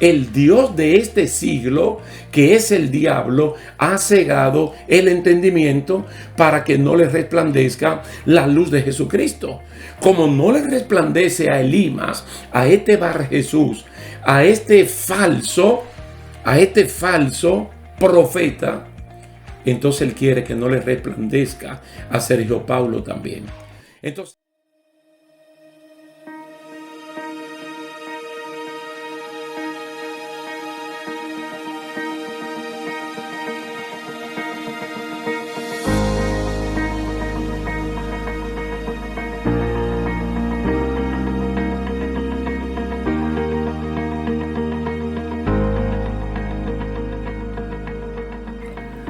el Dios de este siglo, que es el diablo, ha cegado el entendimiento para que no les resplandezca la luz de Jesucristo. Como no les resplandece a Elimas, a este Bar Jesús, a este falso profeta, entonces él quiere que no le resplandezca a Sergio Paulo también. Entonces,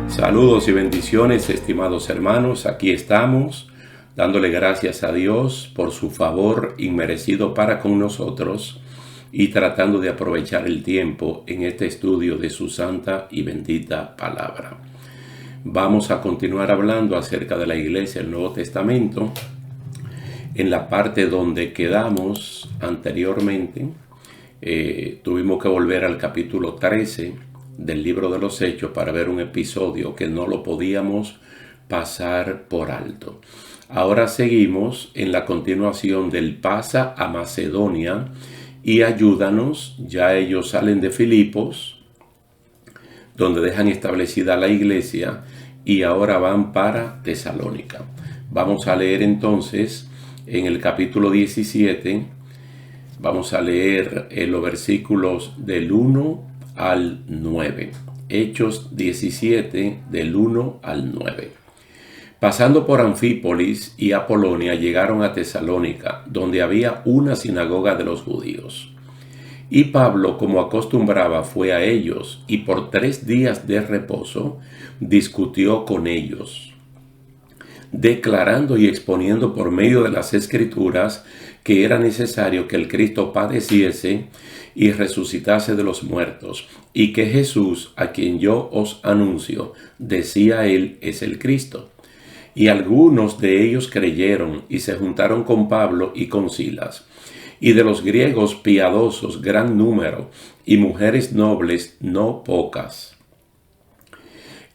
saludos y bendiciones, estimados hermanos. Aquí estamos dándole gracias a Dios por su favor inmerecido para con nosotros y tratando de aprovechar el tiempo en este estudio de su santa y bendita palabra. Vamos a continuar hablando acerca de la iglesia del Nuevo Testamento. En la parte donde quedamos anteriormente, tuvimos que volver al capítulo 13 del libro de los Hechos para ver un episodio que no lo podíamos pasar por alto. Ahora seguimos en la continuación del pasa a Macedonia y ayúdanos. Ya ellos salen de Filipos, donde dejan establecida la iglesia, y ahora van para Tesalónica. Vamos a leer entonces en el capítulo 17, vamos a leer los versículos del 1 al 9. Hechos 17, del 1 al 9. Pasando por Anfípolis y Apolonia, llegaron a Tesalónica, donde había una sinagoga de los judíos. Y Pablo, como acostumbraba, fue a ellos, y por 3 días de reposo discutió con ellos, declarando y exponiendo por medio de las Escrituras que era necesario que el Cristo padeciese y resucitase de los muertos, y que Jesús, a quien yo os anuncio, decía él, es el Cristo. Y algunos de ellos creyeron y se juntaron con Pablo y con Silas. Y de los griegos piadosos gran número, y mujeres nobles no pocas.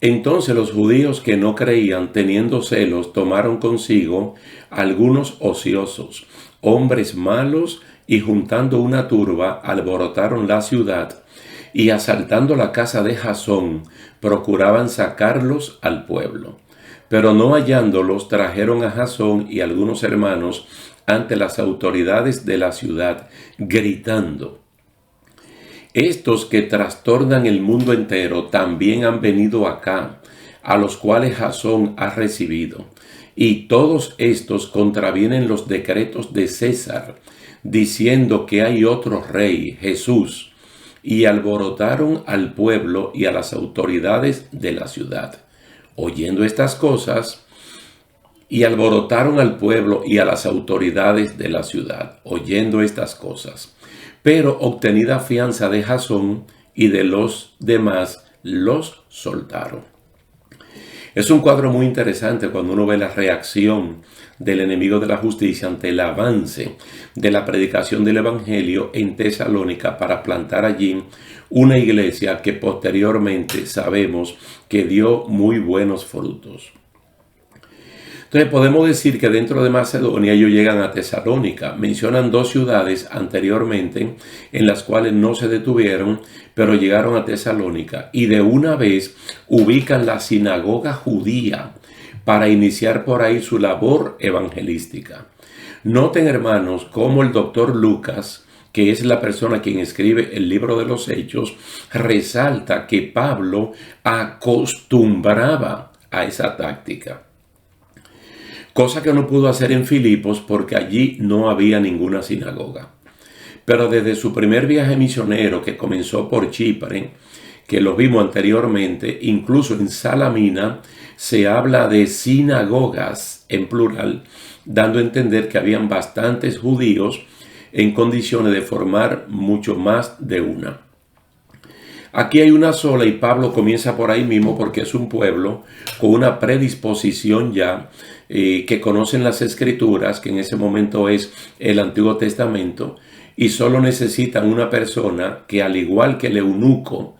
Entonces los judíos que no creían, teniendo celos, tomaron consigo algunos ociosos, hombres malos, y juntando una turba, alborotaron la ciudad, y asaltando la casa de Jasón, procuraban sacarlos al pueblo. Pero no hallándolos, trajeron a Jasón y algunos hermanos ante las autoridades de la ciudad, gritando: estos que trastornan el mundo entero también han venido acá, a los cuales Jasón ha recibido. Y todos estos contravienen los decretos de César, diciendo que hay otro rey, Jesús. Y alborotaron al pueblo y a las autoridades de la ciudad. Oyendo estas cosas, y alborotaron al pueblo y a las autoridades de la ciudad, oyendo estas cosas. Pero obtenida fianza de Jasón y de los demás, los soltaron. Es un cuadro muy interesante cuando uno ve la reacción del enemigo de la justicia ante el avance de la predicación del evangelio en Tesalónica para plantar allí una iglesia que posteriormente sabemos que dio muy buenos frutos. Entonces podemos decir que dentro de Macedonia ellos llegan a Tesalónica. Mencionan 2 ciudades anteriormente en las cuales no se detuvieron, pero llegaron a Tesalónica y de una vez ubican la sinagoga judía para iniciar por ahí su labor evangelística. Noten, hermanos, cómo el doctor Lucas, que es la persona quien escribe el libro de los Hechos, resalta que Pablo acostumbraba a esa táctica. Cosa que no pudo hacer en Filipos porque allí no había ninguna sinagoga. Pero desde su primer viaje misionero, que comenzó por Chipre, que lo vimos anteriormente, incluso en Salamina se habla de sinagogas en plural, dando a entender que habían bastantes judíos en condiciones de formar mucho más de una. Aquí hay una sola y Pablo comienza por ahí mismo porque es un pueblo con una predisposición ya que conocen las Escrituras, que en ese momento es el Antiguo Testamento, y solo necesitan una persona que, al igual que el eunuco,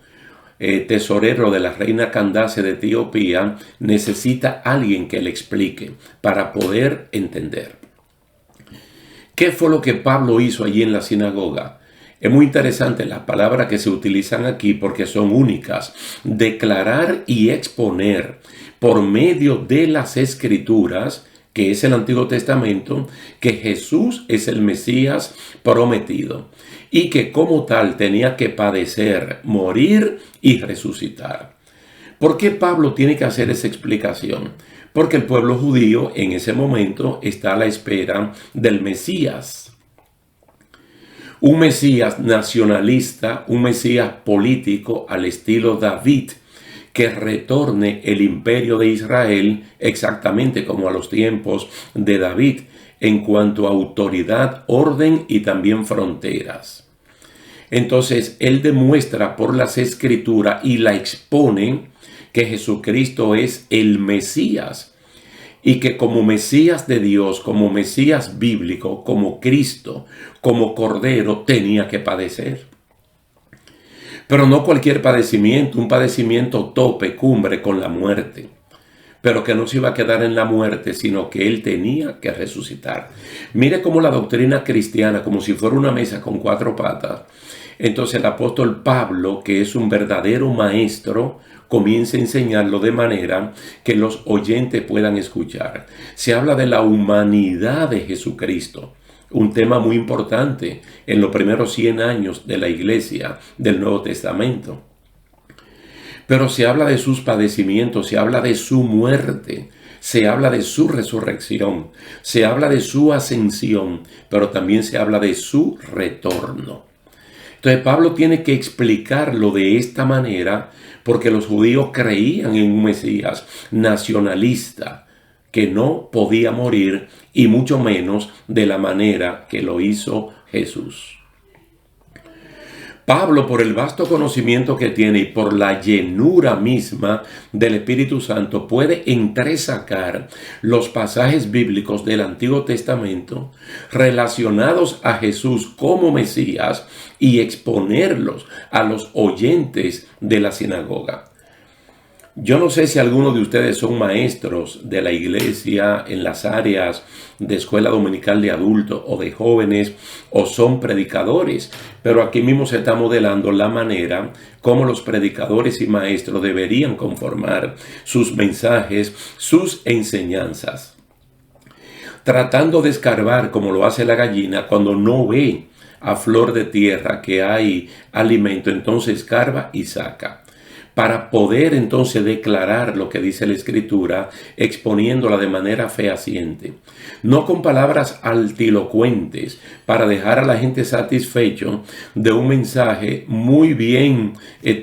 tesorero de la reina Candace de Etiopía, necesita alguien que le explique para poder entender. ¿Qué fue lo que Pablo hizo allí en la sinagoga? Es muy interesante las palabras que se utilizan aquí porque son únicas. Declarar y exponer por medio de las Escrituras, que es el Antiguo Testamento, que Jesús es el Mesías prometido y que como tal tenía que padecer, morir y resucitar. ¿Por qué Pablo tiene que hacer esa explicación? Porque el pueblo judío en ese momento está a la espera del Mesías. Un Mesías nacionalista, un Mesías político al estilo David, que retorne el imperio de Israel exactamente como a los tiempos de David en cuanto a autoridad, orden y también fronteras. Entonces él demuestra por las Escrituras y la expone que Jesucristo es el Mesías y que como Mesías de Dios, como Mesías bíblico, como Cristo, como Cordero, tenía que padecer. Pero no cualquier padecimiento, un padecimiento tope, cumbre con la muerte. Pero que no se iba a quedar en la muerte, sino que él tenía que resucitar. Mire cómo la doctrina cristiana, como si fuera una mesa con 4 patas. Entonces el apóstol Pablo, que es un verdadero maestro, comienza a enseñarlo de manera que los oyentes puedan escuchar. Se habla de la humanidad de Jesucristo, un tema muy importante en los primeros 100 años de la iglesia del Nuevo Testamento. Pero se habla de sus padecimientos, se habla de su muerte, se habla de su resurrección, se habla de su ascensión, pero también se habla de su retorno. Entonces Pablo tiene que explicarlo de esta manera porque los judíos creían en un Mesías nacionalista que no podía morir y mucho menos de la manera que lo hizo Jesús. Pablo, por el vasto conocimiento que tiene y por la llenura misma del Espíritu Santo, puede entresacar los pasajes bíblicos del Antiguo Testamento relacionados a Jesús como Mesías y exponerlos a los oyentes de la sinagoga. Yo no sé si algunos de ustedes son maestros de la iglesia en las áreas de escuela dominical de adultos o de jóvenes o son predicadores, pero aquí mismo se está modelando la manera como los predicadores y maestros deberían conformar sus mensajes, sus enseñanzas, tratando de escarbar como lo hace la gallina cuando no ve a flor de tierra que hay alimento, entonces escarba y saca, para poder entonces declarar lo que dice la Escritura, exponiéndola de manera fehaciente, no con palabras altilocuentes, para dejar a la gente satisfecho de un mensaje muy bien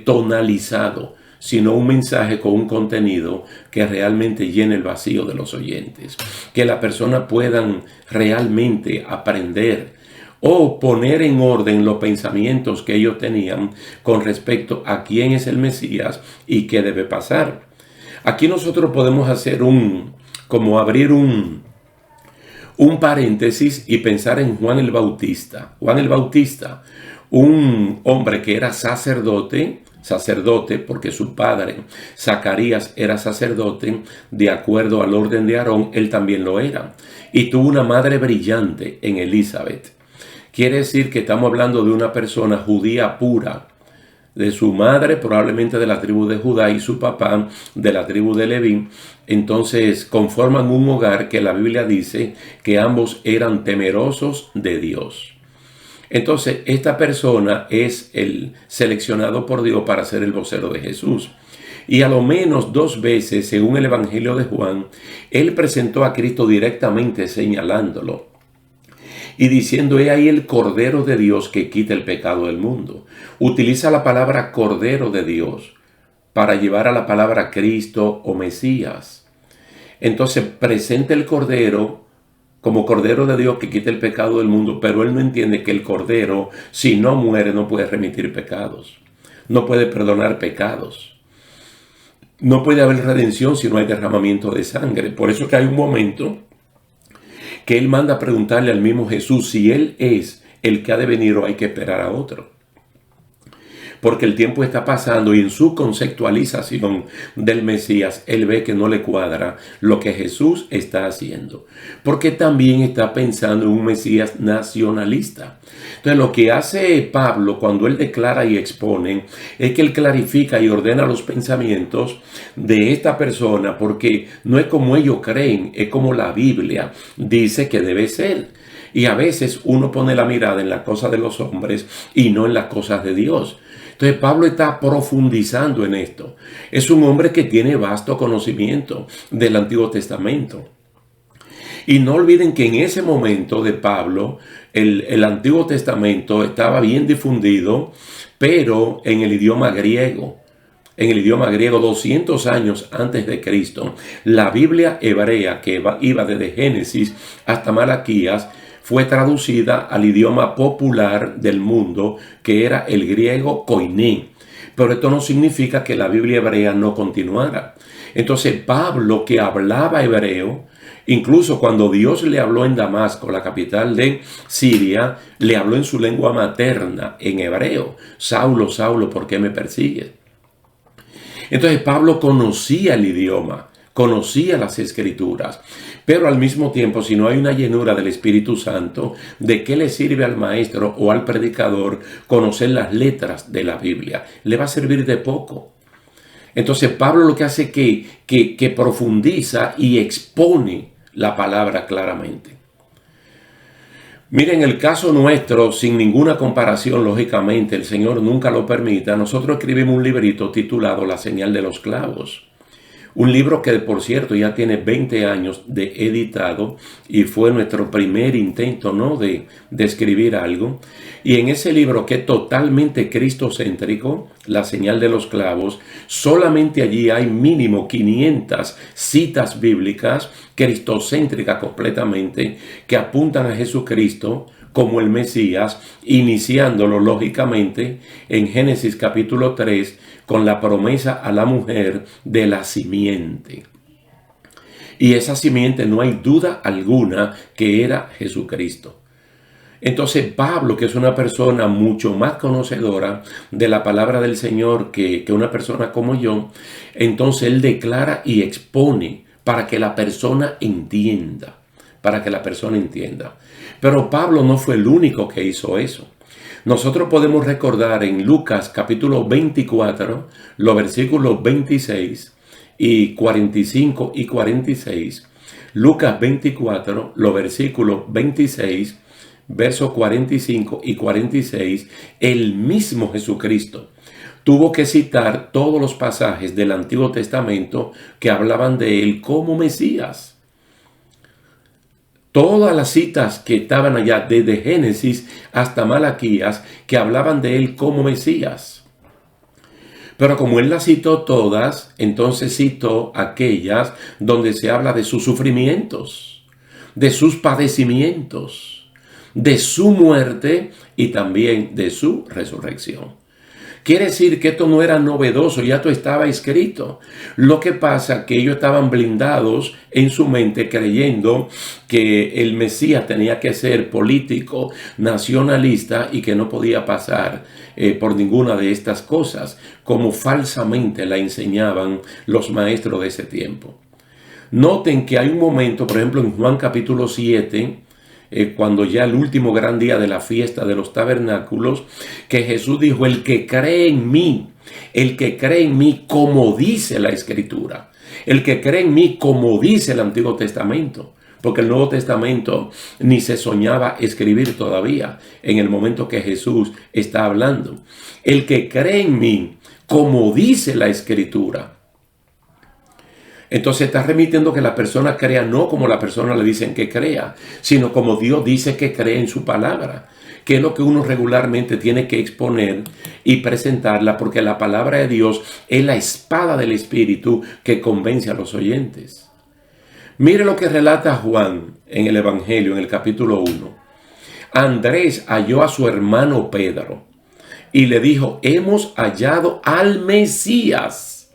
tonalizado, sino un mensaje con un contenido que realmente llene el vacío de los oyentes, que la persona puedan realmente aprender o poner en orden los pensamientos que ellos tenían con respecto a quién es el Mesías y qué debe pasar. Aquí nosotros podemos hacer abrir un paréntesis y pensar en Juan el Bautista. Juan el Bautista, un hombre que era sacerdote porque su padre Zacarías era sacerdote, de acuerdo al orden de Aarón, él también lo era. Y tuvo una madre brillante en Elizabeth. Quiere decir que estamos hablando de una persona judía pura, de su madre probablemente de la tribu de Judá y su papá de la tribu de Leví. Entonces conforman un hogar que la Biblia dice que ambos eran temerosos de Dios. Entonces esta persona es el seleccionado por Dios para ser el vocero de Jesús. Y a lo menos 2 veces, según el Evangelio de Juan, él presentó a Cristo directamente señalándolo y diciendo: he ahí el Cordero de Dios que quita el pecado del mundo. Utiliza la palabra Cordero de Dios para llevar a la palabra Cristo o Mesías. Entonces presenta el Cordero como Cordero de Dios que quita el pecado del mundo, pero él no entiende que el Cordero, si no muere, no puede remitir pecados. no puede perdonar pecados. No puede haber redención si no hay derramamiento de sangre. Por eso que hay un momento que él manda a preguntarle al mismo Jesús si él es el que ha de venir o hay que esperar a otro. Porque el tiempo está pasando y en su conceptualización del Mesías, él ve que no le cuadra lo que Jesús está haciendo. Porque también está pensando en un Mesías nacionalista. Entonces lo que hace Pablo cuando él declara y expone es que él clarifica y ordena los pensamientos de esta persona, porque no es como ellos creen, es como la Biblia dice que debe ser. Y a veces uno pone la mirada en las cosas de los hombres y no en las cosas de Dios. Entonces Pablo está profundizando en esto. Es un hombre que tiene vasto conocimiento del Antiguo Testamento. Y no olviden que en ese momento de Pablo, el Antiguo Testamento estaba bien difundido, pero en el idioma griego. En el idioma griego, 200 años antes de Cristo, la Biblia hebrea, que iba desde Génesis hasta Malaquías, fue traducida al idioma popular del mundo, que era el griego koiné. Pero esto no significa que la Biblia hebrea no continuara. Entonces Pablo, que hablaba hebreo, incluso cuando Dios le habló en Damasco, la capital de Siria, le habló en su lengua materna, en hebreo. Saulo, Saulo, ¿por qué me persigues? Entonces Pablo conocía el idioma, conocía las escrituras, pero al mismo tiempo, si no hay una llenura del Espíritu Santo, ¿de qué le sirve al maestro o al predicador conocer las letras de la Biblia? Le va a servir de poco. Entonces Pablo lo que hace es que profundiza y expone la palabra claramente. Miren, el caso nuestro, sin ninguna comparación, lógicamente, el Señor nunca lo permita, nosotros escribimos un librito titulado La señal de los clavos. Un libro que, por cierto, ya tiene 20 años de editado y fue nuestro primer intento, ¿no?, de escribir algo. Y en ese libro, que es totalmente cristocéntrico, La señal de los clavos, solamente allí hay mínimo 500 citas bíblicas cristocéntricas completamente que apuntan a Jesucristo como el Mesías, iniciándolo lógicamente en Génesis capítulo 3 con la promesa a la mujer de la simiente. Y esa simiente no hay duda alguna que era Jesucristo. Entonces Pablo, que es una persona mucho más conocedora de la palabra del Señor que una persona como yo, entonces él declara y expone para que la persona entienda. Pero Pablo no fue el único que hizo eso. Nosotros podemos recordar en Lucas capítulo 24, los versículos 26 y 45 y 46. Lucas 24, los versículos 26, versos 45 y 46, el mismo Jesucristo tuvo que citar todos los pasajes del Antiguo Testamento que hablaban de él como Mesías. Todas las citas que estaban allá, desde Génesis hasta Malaquías, que hablaban de él como Mesías. Pero como él las citó todas, entonces citó aquellas donde se habla de sus sufrimientos, de sus padecimientos, de su muerte y también de su resurrección. Quiere decir que esto no era novedoso, ya esto estaba escrito. Lo que pasa es que ellos estaban blindados en su mente creyendo que el Mesías tenía que ser político, nacionalista y que no podía pasar por ninguna de estas cosas, como falsamente la enseñaban los maestros de ese tiempo. Noten que hay un momento, por ejemplo, en Juan capítulo 7, cuando ya el último gran día de la fiesta de los tabernáculos, que Jesús dijo: el que cree en mí, como dice la Escritura, el que cree en mí como dice el Antiguo Testamento, porque el Nuevo Testamento ni se soñaba escribir todavía en el momento que Jesús está hablando. El que cree en mí como dice la Escritura. Entonces está remitiendo que la persona crea no como la persona le dicen que crea, sino como Dios dice que cree en su palabra, que es lo que uno regularmente tiene que exponer y presentarla, porque la palabra de Dios es la espada del Espíritu que convence a los oyentes. Mire lo que relata Juan en el Evangelio, en el capítulo 1. Andrés halló a su hermano Pedro y le dijo, hemos hallado al Mesías.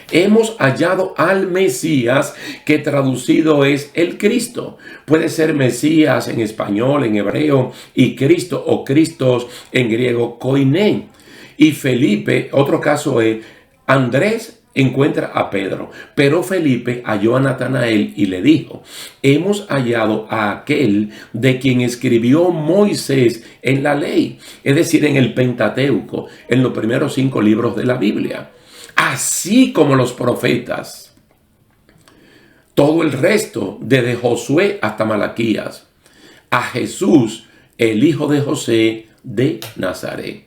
Hemos hallado al Mesías, que traducido es el Cristo. Puede ser Mesías en español, en hebreo, y Cristo o Cristos en griego, koiné. Y Felipe, otro caso es, Andrés encuentra a Pedro, pero Felipe halló a Natanael y le dijo, hemos hallado a aquel de quien escribió Moisés en la ley, es decir, en el Pentateuco, en los primeros 5 libros de la Biblia, así como los profetas, todo el resto, desde Josué hasta Malaquías, a Jesús, el hijo de José de Nazaret.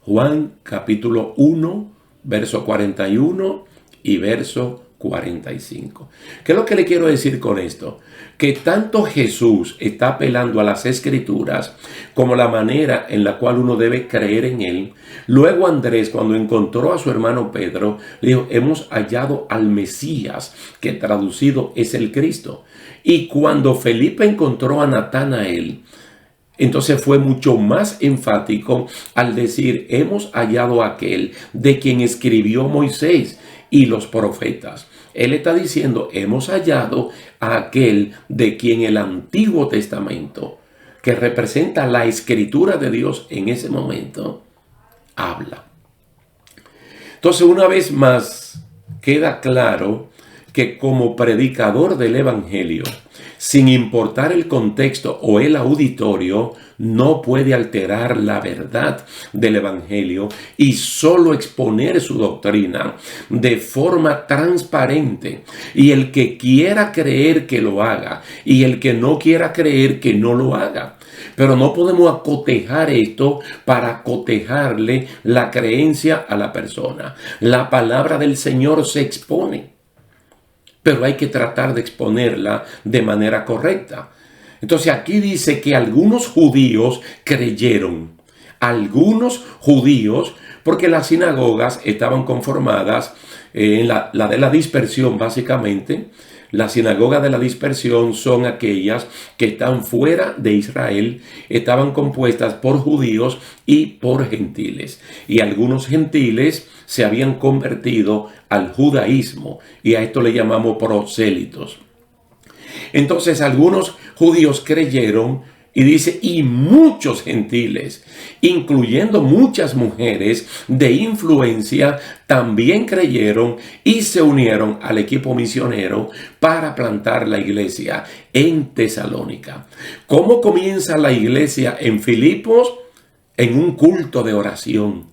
Juan capítulo 1, verso 41 y verso 45. ¿Qué es lo que le quiero decir con esto? Que tanto Jesús está apelando a las Escrituras como la manera en la cual uno debe creer en él. Luego Andrés, cuando encontró a su hermano Pedro, le dijo, hemos hallado al Mesías, que traducido es el Cristo. Y cuando Felipe encontró a Natanael, entonces fue mucho más enfático al decir, hemos hallado a aquel de quien escribió Moisés y los profetas. Él está diciendo, hemos hallado a aquel de quien el Antiguo Testamento, que representa la escritura de Dios en ese momento, habla. Entonces, una vez más, queda claro que como predicador del Evangelio, sin importar el contexto o el auditorio, no puede alterar la verdad del Evangelio y solo exponer su doctrina de forma transparente. Y el que quiera creer, que lo haga, y el que no quiera creer, que no lo haga. Pero no podemos acotejar esto para cotejarle la creencia a la persona. La palabra del Señor se expone, pero hay que tratar de exponerla de manera correcta. Entonces aquí dice que algunos judíos creyeron. Algunos judíos, porque las sinagogas estaban conformadas en la de la dispersión, básicamente. Las sinagogas de la dispersión son aquellas que están fuera de Israel, estaban compuestas por judíos y por gentiles. Y algunos gentiles se habían convertido al judaísmo, y a esto le llamamos prosélitos. Entonces algunos judíos creyeron, y dice, y muchos gentiles, incluyendo muchas mujeres de influencia, también creyeron y se unieron al equipo misionero para plantar la iglesia en Tesalónica. ¿Cómo comienza la iglesia en Filipos? En un culto de oración,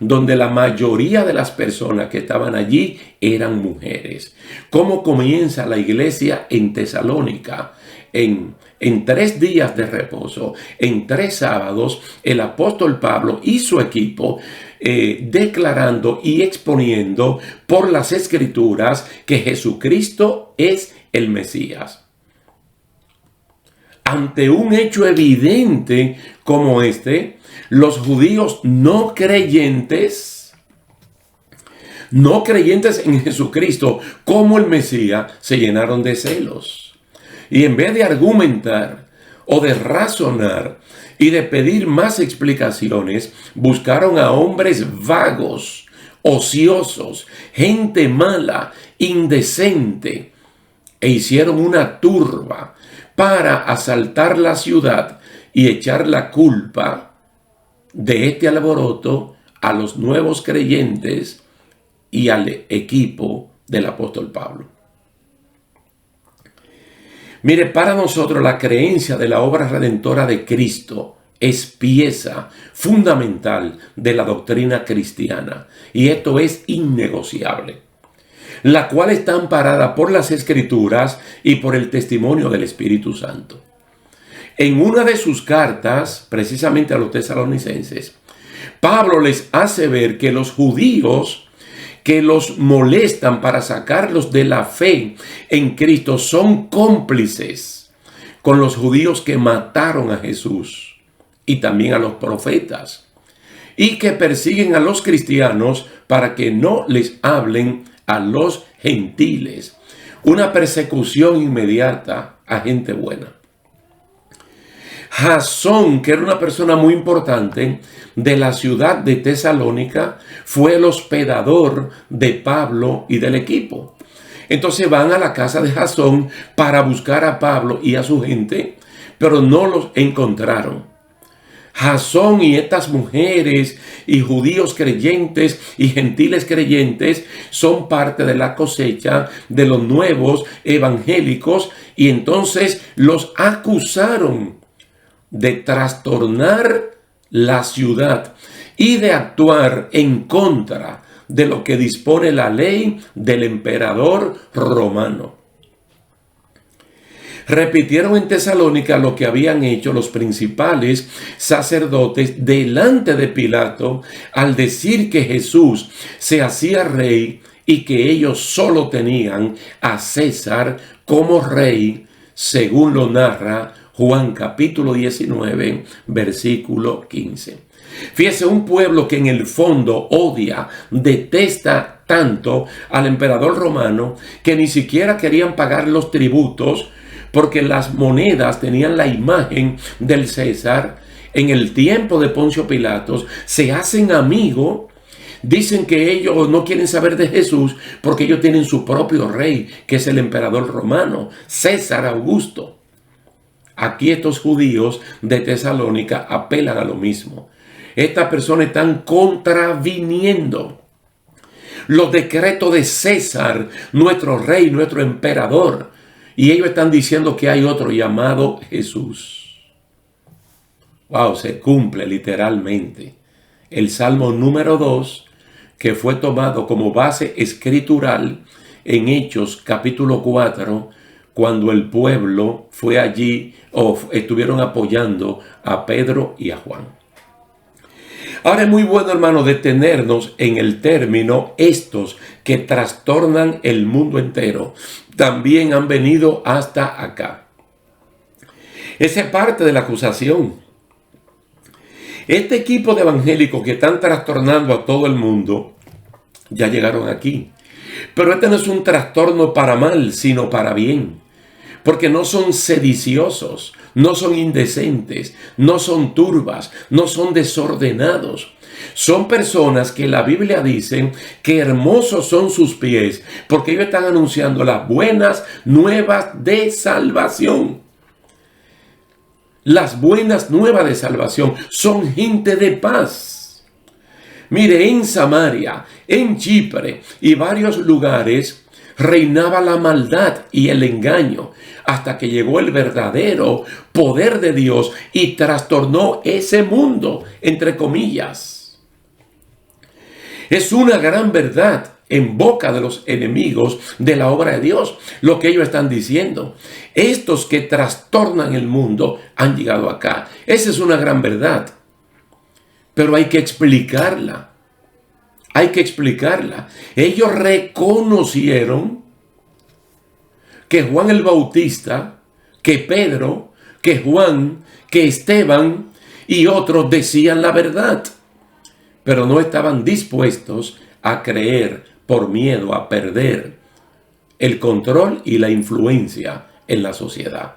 donde la mayoría de las personas que estaban allí eran mujeres. ¿Cómo comienza la iglesia en Tesalónica? En 3 días de reposo, en 3 sábados, el apóstol Pablo y su equipo declarando y exponiendo por las Escrituras que Jesucristo es el Mesías. Ante un hecho evidente como este, los judíos no creyentes en Jesucristo como el Mesías, se llenaron de celos. Y en vez de argumentar o de razonar y de pedir más explicaciones, buscaron a hombres vagos, ociosos, gente mala, indecente, e hicieron una turba para asaltar la ciudad y echar la culpa de este alboroto a los nuevos creyentes y al equipo del apóstol Pablo. Mire, para nosotros la creencia de la obra redentora de Cristo es pieza fundamental de la doctrina cristiana, y esto es innegociable, la cual está amparada por las Escrituras y por el testimonio del Espíritu Santo. En una de sus cartas, precisamente a los tesalonicenses, Pablo les hace ver que los judíos que los molestan para sacarlos de la fe en Cristo son cómplices con los judíos que mataron a Jesús y también a los profetas, y que persiguen a los cristianos para que no les hablen a los gentiles. Una persecución inmediata a gente buena. Jasón, que era una persona muy importante de la ciudad de Tesalónica, fue el hospedador de Pablo y del equipo. Entonces van a la casa de Jasón para buscar a Pablo y a su gente, pero no los encontraron. Jasón y estas mujeres y judíos creyentes y gentiles creyentes son parte de la cosecha de los nuevos evangélicos, y entonces los acusaron de trastornar la ciudad y de actuar en contra de lo que dispone la ley del emperador romano. Repitieron en Tesalónica lo que habían hecho los principales sacerdotes delante de Pilato al decir que Jesús se hacía rey y que ellos solo tenían a César como rey, según lo narra Juan capítulo 19, versículo 15. Fíjese, un pueblo que en el fondo odia, detesta tanto al emperador romano que ni siquiera querían pagar los tributos, porque las monedas tenían la imagen del César. En el tiempo de Poncio Pilatos se hacen amigos, dicen que ellos no quieren saber de Jesús porque ellos tienen su propio rey, que es el emperador romano, César Augusto. Aquí estos judíos de Tesalónica apelan a lo mismo. Estas personas están contraviniendo los decretos de César, nuestro rey, nuestro emperador. Y ellos están diciendo que hay otro llamado Jesús. Wow, se cumple literalmente el Salmo número 2, que fue tomado como base escritural en Hechos capítulo 4, cuando el pueblo fue allí o estuvieron apoyando a Pedro y a Juan. Ahora es muy bueno, hermano, detenernos en el término estos que trastornan el mundo entero. También han venido hasta acá. Esa es parte de la acusación. Este equipo de evangélicos que están trastornando a todo el mundo ya llegaron aquí. Pero este no es un trastorno para mal, sino para bien. Porque no son sediciosos, no son indecentes, no son turbas, no son desordenados. Son personas que la Biblia dice que hermosos son sus pies, porque ellos están anunciando las buenas nuevas de salvación. Las buenas nuevas de salvación son gente de paz. Mire, en Samaria, en Chipre y varios lugares reinaba la maldad y el engaño, hasta que llegó el verdadero poder de Dios y trastornó ese mundo, entre comillas. Es una gran verdad en boca de los enemigos de la obra de Dios, lo que ellos están diciendo. Estos que trastornan el mundo han llegado acá. Esa es una gran verdad. Pero hay que explicarla. Hay que explicarla. Ellos reconocieron que Juan el Bautista, que Pedro, que Juan, que Esteban y otros decían la verdad, pero no estaban dispuestos a creer por miedo a perder el control y la influencia en la sociedad,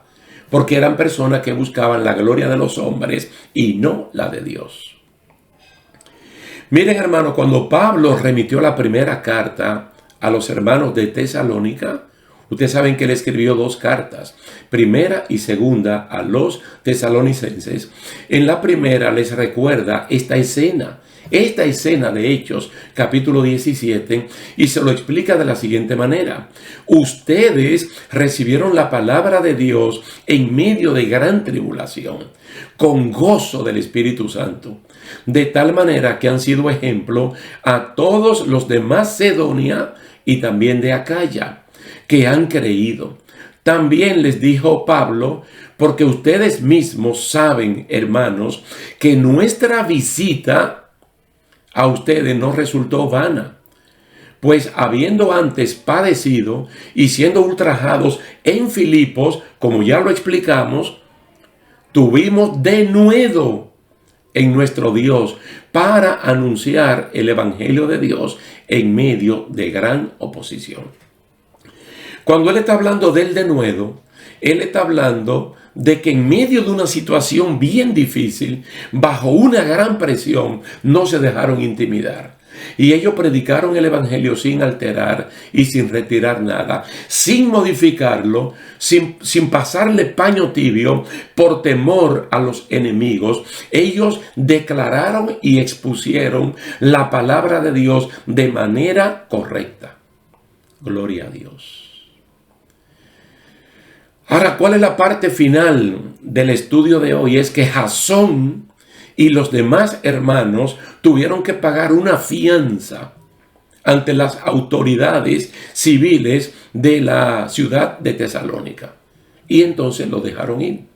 porque eran personas que buscaban la gloria de los hombres y no la de Dios. Miren, hermano, cuando Pablo remitió la primera carta a los hermanos de Tesalónica, ustedes saben que él escribió 2 cartas, primera y segunda a los tesalonicenses. En la primera les recuerda esta escena de Hechos, capítulo 17, y se lo explica de la siguiente manera. Ustedes recibieron la palabra de Dios en medio de gran tribulación, con gozo del Espíritu Santo, de tal manera que han sido ejemplo a todos los de Macedonia y también de Acaya, que han creído. También les dijo Pablo, porque ustedes mismos saben, hermanos, que nuestra visita a ustedes no resultó vana, pues habiendo antes padecido y siendo ultrajados en Filipos, como ya lo explicamos, tuvimos denuedo en nuestro Dios para anunciar el Evangelio de Dios en medio de gran oposición. Cuando él está hablando del denuedo, él está hablando de que en medio de una situación bien difícil, bajo una gran presión, no se dejaron intimidar. Y ellos predicaron el evangelio sin alterar y sin retirar nada, sin modificarlo, sin pasarle paño tibio por temor a los enemigos. Ellos declararon y expusieron la palabra de Dios de manera correcta. Gloria a Dios. Ahora, ¿cuál es la parte final del estudio de hoy? Es que Jasón y los demás hermanos tuvieron que pagar una fianza ante las autoridades civiles de la ciudad de Tesalónica. Y entonces lo dejaron ir.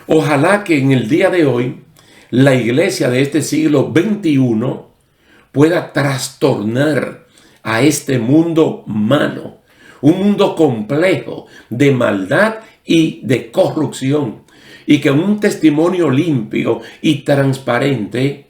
Ojalá que en el día de hoy la iglesia de este siglo XXI pueda trastornar a este mundo malo, un mundo complejo de maldad y de corrupción, y que un testimonio limpio y transparente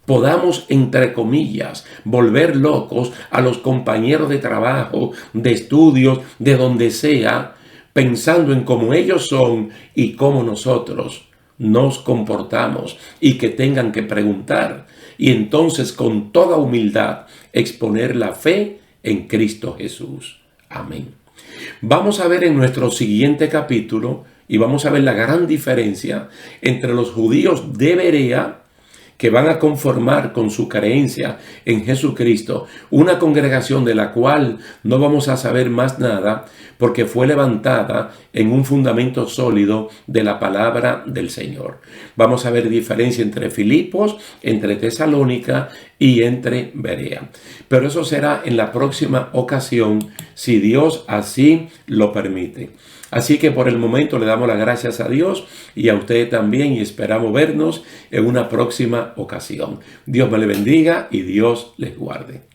podamos, entre comillas, volver locos a los compañeros de trabajo, de estudios, de donde sea, pensando en cómo ellos son y cómo nosotros nos comportamos, y que tengan que preguntar, y entonces con toda humildad exponer la fe en Cristo Jesús. Amén. Vamos a ver en nuestro siguiente capítulo, y vamos a ver la gran diferencia entre los judíos de Berea, que van a conformar con su creencia en Jesucristo una congregación de la cual no vamos a saber más nada, porque fue levantada en un fundamento sólido de la palabra del Señor. Vamos a ver diferencia entre Filipos, entre Tesalónica y entre Berea. Pero eso será en la próxima ocasión, si Dios así lo permite. Así que por el momento le damos las gracias a Dios y a ustedes también, y esperamos vernos en una próxima ocasión. Dios me le bendiga y Dios les guarde.